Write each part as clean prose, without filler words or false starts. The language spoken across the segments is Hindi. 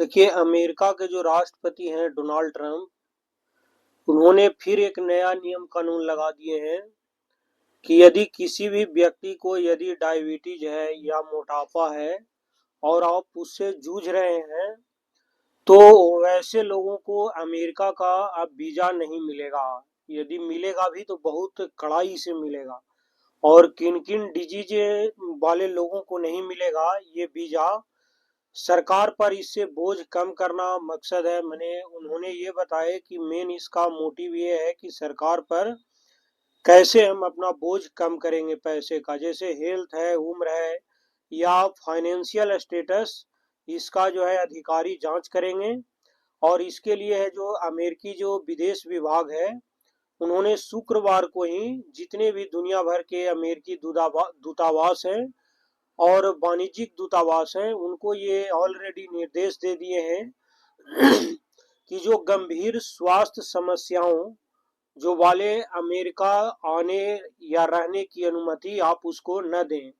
देखिए, अमेरिका के जो राष्ट्रपति हैं डोनाल्ड ट्रंप, उन्होंने फिर एक नया नियम कानून लगा दिए हैं कि यदि किसी भी व्यक्ति को यदि डायबिटीज है या मोटापा है और आप उससे जूझ रहे हैं, तो वैसे लोगों को अमेरिका का अब वीजा नहीं मिलेगा। यदि मिलेगा भी तो बहुत कड़ाई से मिलेगा। और किन किन डिजीज वाले लोगों को नहीं मिलेगा ये वीजा, सरकार पर इससे बोझ कम करना मकसद है। मैंने उन्होंने ये बताया कि मेन इसका मोटिव ये है कि सरकार पर कैसे हम अपना बोझ कम करेंगे पैसे का, जैसे हेल्थ है, उम्र है या फाइनेंशियल स्टेटस, इसका जो है अधिकारी जांच करेंगे। और इसके लिए है जो अमेरिकी जो विदेश विभाग है, उन्होंने शुक्रवार को ही जितने भी दुनिया भर के अमेरिकी दूतावास हैं और वाणिज्यिक दूतावास हैं, उनको ये ऑलरेडी निर्देश दे दिए हैं कि जो गंभीर स्वास्थ्य समस्याओं जो वाले अमेरिका आने या रहने की अनुमति आप उसको न दें।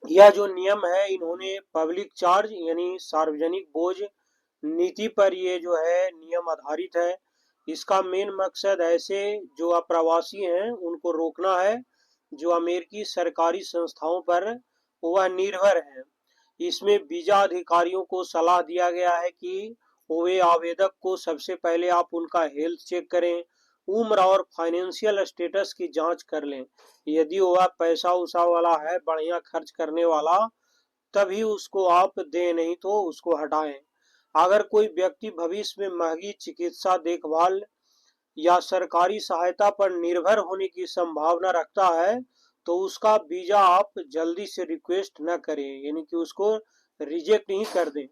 यह जो नियम है, इन्होंने पब्लिक चार्ज यानी सार्वजनिक बोझ नीति पर ये जो है नियम आधारित है। इसका मेन मकसद ऐसे जो अप्रवासी हैं उनको रोकना है जो अमेरिकी सरकारी संस्थाओं पर वह निर्भर हैं। इसमें वीजा अधिकारियों को सलाह दिया गया है कि वे आवेदक को सबसे पहले आप उनका हेल्थ चेक करें, उम्र और फाइनेंशियल स्टेटस की जांच कर लें। यदि वह पैसा उसा वाला है, बढ़िया खर्च करने वाला, तभी उसको आप दें, नहीं तो उसको हटाएं। अगर कोई व्यक्ति भविष्य में महंगी चिकित्सा देखभाल या सरकारी सहायता पर निर्भर होने की संभावना रखता है, तो उसका वीजा आप जल्दी से रिक्वेस्ट न करें, यानी कि उसको रिजेक्ट ही कर दें।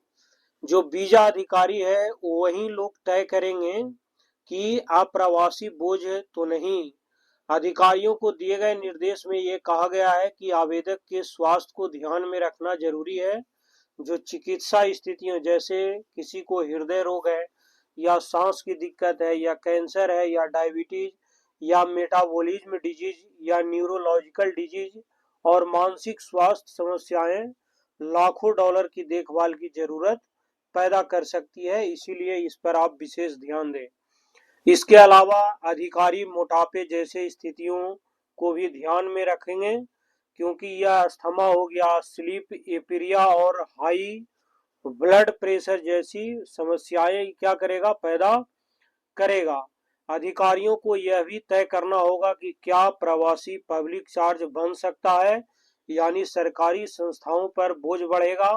जो वीजा अधिकारी है वही लोग तय करेंगे कि अप्रवासी बोझ तो नहीं। अधिकारियों को दिए गए निर्देश में ये कहा गया है कि आवेदक के स्वास्थ्य को ध्यान में रखना जरूरी है। जो चिकित्सा स्थितियां, जैसे किसी को हृदय रोग है या सांस की दिक्कत है या कैंसर है या डायबिटीज या मेटाबॉलिज्म डिजीज या न्यूरोलॉजिकल डिजीज और मानसिक स्वास्थ्य समस्याएं लाखों डॉलर की देखभाल की जरूरत पैदा कर सकती है, इसीलिए इस पर आप विशेष ध्यान दें। इसके अलावा अधिकारी मोटापे जैसे स्थितियों को भी ध्यान में रखेंगे, क्योंकि यह अस्थमा हो गया, स्लीप एपीरिया और हाई ब्लड प्रेशर जैसी समस्याएं क्या करेगा, पैदा करेगा। अधिकारियों को यह भी तय करना होगा कि क्या प्रवासी पब्लिक चार्ज बन सकता है, यानी सरकारी संस्थाओं पर बोझ बढ़ेगा,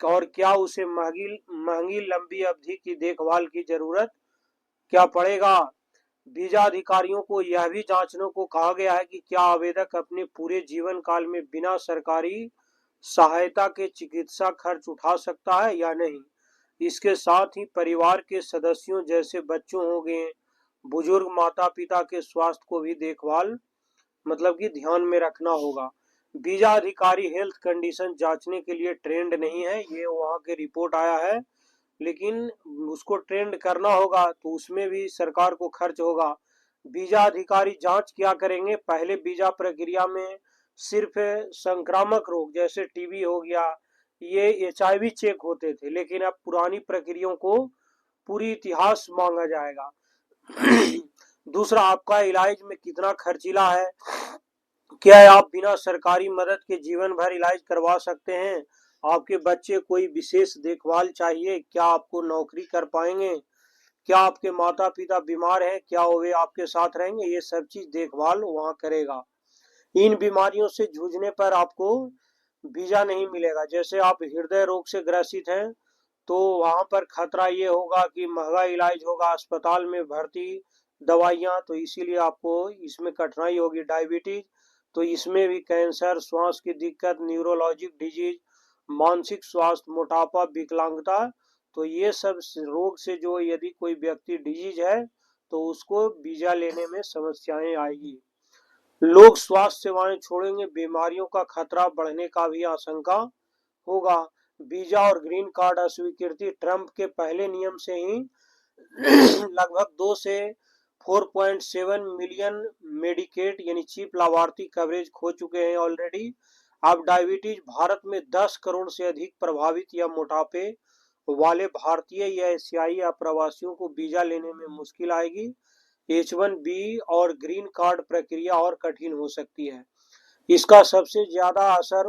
और क्या उसे महंगी महंगी लंबी अवधि की देखभाल की जरूरत क्या पड़ेगा। वीजा अधिकारियों को यह भी जांचने को कहा गया है कि क्या आवेदक अपने पूरे जीवन काल में बिना सरकारी सहायता के चिकित्सा खर्च उठा सकता है या नहीं। इसके साथ ही परिवार के सदस्यों जैसे बच्चों हो गए, बुजुर्ग माता पिता के स्वास्थ्य को भी देखभाल मतलब कि ध्यान में रखना होगा। वीजा अधिकारी हेल्थ कंडीशन जांचने के लिए ट्रेंड नहीं है, ये वहां के रिपोर्ट आया है, लेकिन उसको ट्रेंड करना होगा तो उसमें भी सरकार को खर्च होगा। वीजा अधिकारी जांच क्या करेंगे, पहले वीजा प्रक्रिया में सिर्फ संक्रामक रोग जैसे टीबी हो गया, ये एचआईवी चेक होते थे, लेकिन अब पुरानी प्रक्रियाओं को पूरी इतिहास मांगा जाएगा। दूसरा, आपका इलाज में कितना खर्चीला है, क्या आप बिना सरकारी मदद के जीवन भर इलाज करवा सकते हैं, आपके बच्चे कोई विशेष देखभाल चाहिए, क्या आपको नौकरी कर पाएंगे, क्या आपके माता पिता बीमार हैं, क्या वे आपके साथ रहेंगे, ये सब चीज देखभाल वहां करेगा। इन बीमारियों से जूझने पर आपको वीजा नहीं मिलेगा। जैसे आप हृदय रोग से ग्रसित हैं तो वहां पर खतरा ये होगा कि महंगा इलाज होगा, अस्पताल में भर्ती, दवाइयां, तो इसीलिए आपको इसमें कठिनाई होगी। डायबिटीज, तो इसमें भी कैंसर, श्वास की दिक्कत, न्यूरोलॉजिक डिजीज, मानसिक स्वास्थ्य, मोटापा, विकलांगता, तो ये सब रोग से जो यदि कोई व्यक्ति डिजीज है तो उसको वीजा लेने में समस्याएं आएगी। लोग स्वास्थ्य सेवाएं छोड़ेंगे, बीमारियों का खतरा बढ़ने का भी आशंका होगा। वीजा और ग्रीन कार्ड अस्वीकृति, ट्रंप के पहले नियम से ही लगभग 2 से 4.7 मिलियन मेडिकेड यानी चीप लाभार्थी कवरेज खो चुके हैं ऑलरेडी। अब डायबिटीज भारत में 10 करोड़ से अधिक प्रभावित या मोटापे वाले भारतीय या एशियाई अप्रवासियों को वीजा लेने में मुश्किल आएगी। H1B और ग्रीन कार्ड प्रक्रिया और कठिन हो सकती है। इसका सबसे ज्यादा असर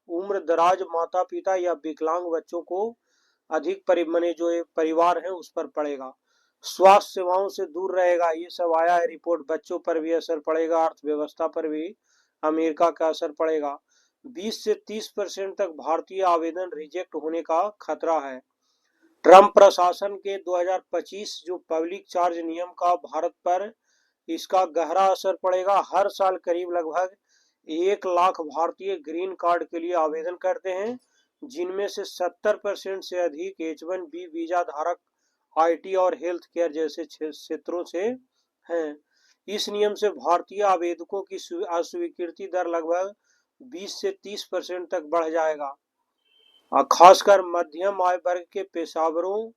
उम्र दराज माता पिता या विकलांग बच्चों को अधिक परिमने जो परिवार है उस पर पड़ेगा। स्वास्थ्य सेवाओं से दूर रहेगा, ये सब आया है रिपोर्ट। बच्चों पर भी असर पड़ेगा, अर्थव्यवस्था पर भी अमेरिका का असर पड़ेगा। 20 से 30% तक भारतीय आवेदन रिजेक्ट होने का खतरा है। ट्रंप प्रशासन के 2025 जो पब्लिक चार्ज नियम का भारत पर इसका गहरा असर पड़ेगा। हर साल करीब लगभग 1 लाख भारतीय ग्रीन कार्ड के लिए आवेदन करते हैं, जिनमें से 70% से अधिक H1B वीजा धारक IT और हेल्थ केयर जैसे क्षेत्रों से हैं। इस नियम से भारतीय आवेदकों की अस्वीकृति दर लगभग 20 से 30% तक बढ़ जाएगा। खासकर मध्यम आय वर्ग के पेशेवरों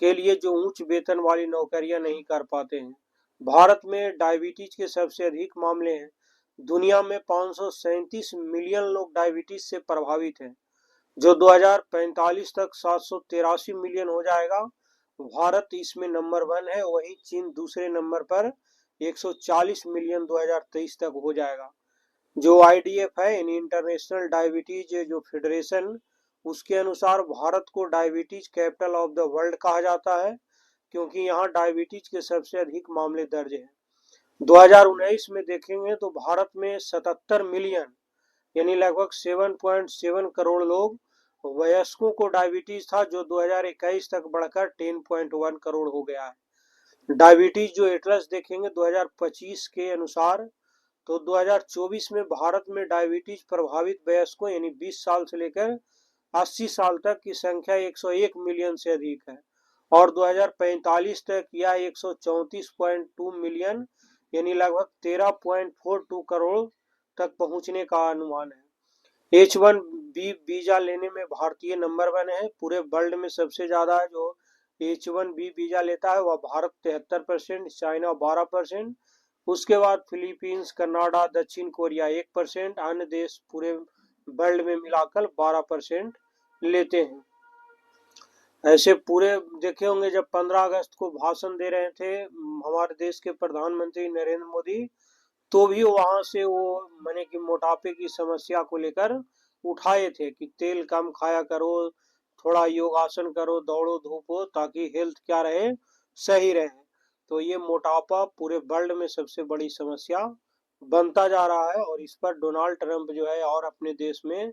के लिए जो उच्च वेतन वाली नौकरियां नहीं कर पाते हैं। भारत में डायबिटीज के सबसे अधिक मामले हैं। दुनिया में 537 मिलियन लोग डायबिटीज से प्रभावित हैं, जो 2045 तक 783 मिलियन हो जाएगा। भारत इसमें नंबर 1 है, वहीं चीन दूसरे नंबर पर 140 मिलियन 2023 तक हो जाएगा। जो IDF है, इंटरनेशनल डायबिटीज जो फेडरेशन, उसके अनुसार भारत को diabetes capital of the world कहा जाता है, क्योंकि यहाँ डायबिटीज के सबसे अधिक मामले दर्ज हैं। 2019 में देखेंगे तो भारत में 77 मिलियन यानी लगभग 7.7 करोड़ लोग वयस्कों को डायबिटीज था, जो 2021 तक बढ़कर 10.1 करोड़ हो गया है। डायबिटीज जो एटलस देखेंगे 2025 के अनुसार, तो 2024 में भारत में डायबिटीज प्रभावित वयस्कों यानी 20 साल से लेकर 80 साल तक की संख्या 101 मिलियन से अधिक है, और 2045 तक यह 134.2 मिलियन यानी लगभग 13.42 करोड़ तक पहुंचने का अनुमान है। H1B वीजा लेने में भारतीय नंबर 1 है। पूरे वर्ल्ड में सबसे ज्यादा जो H1B वीजा लेता है वह भारत 73%, चाइना 12%, उसके बाद फिलीपींस, कनाडा, दक्षिण कोरिया 1%, अन्य देश पूरे वर्ल्ड में मिलाकर 12% लेते हैं। ऐसे पूरे देखे होंगे जब 15 अगस्त को भाषण दे रहे थे हमारे देश के प्रधानमंत्री नरेंद्र मोदी, तो भी वहां से वो माने कि मोटापे की समस्या को लेकर उठाए थे कि तेल कम खाया करो, थोड़ा योगासन करो, दौड़ो धूपो, ताकि हेल्थ क्या रहे, सही रहे। तो ये मोटापा पूरे वर्ल्ड में सबसे बड़ी समस्या बनता जा रहा है, और इस पर डोनाल्ड ट्रंप जो है और अपने देश में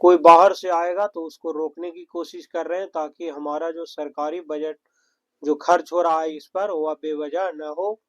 कोई बाहर से आएगा तो उसको रोकने की कोशिश कर रहे हैं, ताकि हमारा जो सरकारी बजट जो खर्च हो रहा है इस पर वह बेवजह न हो।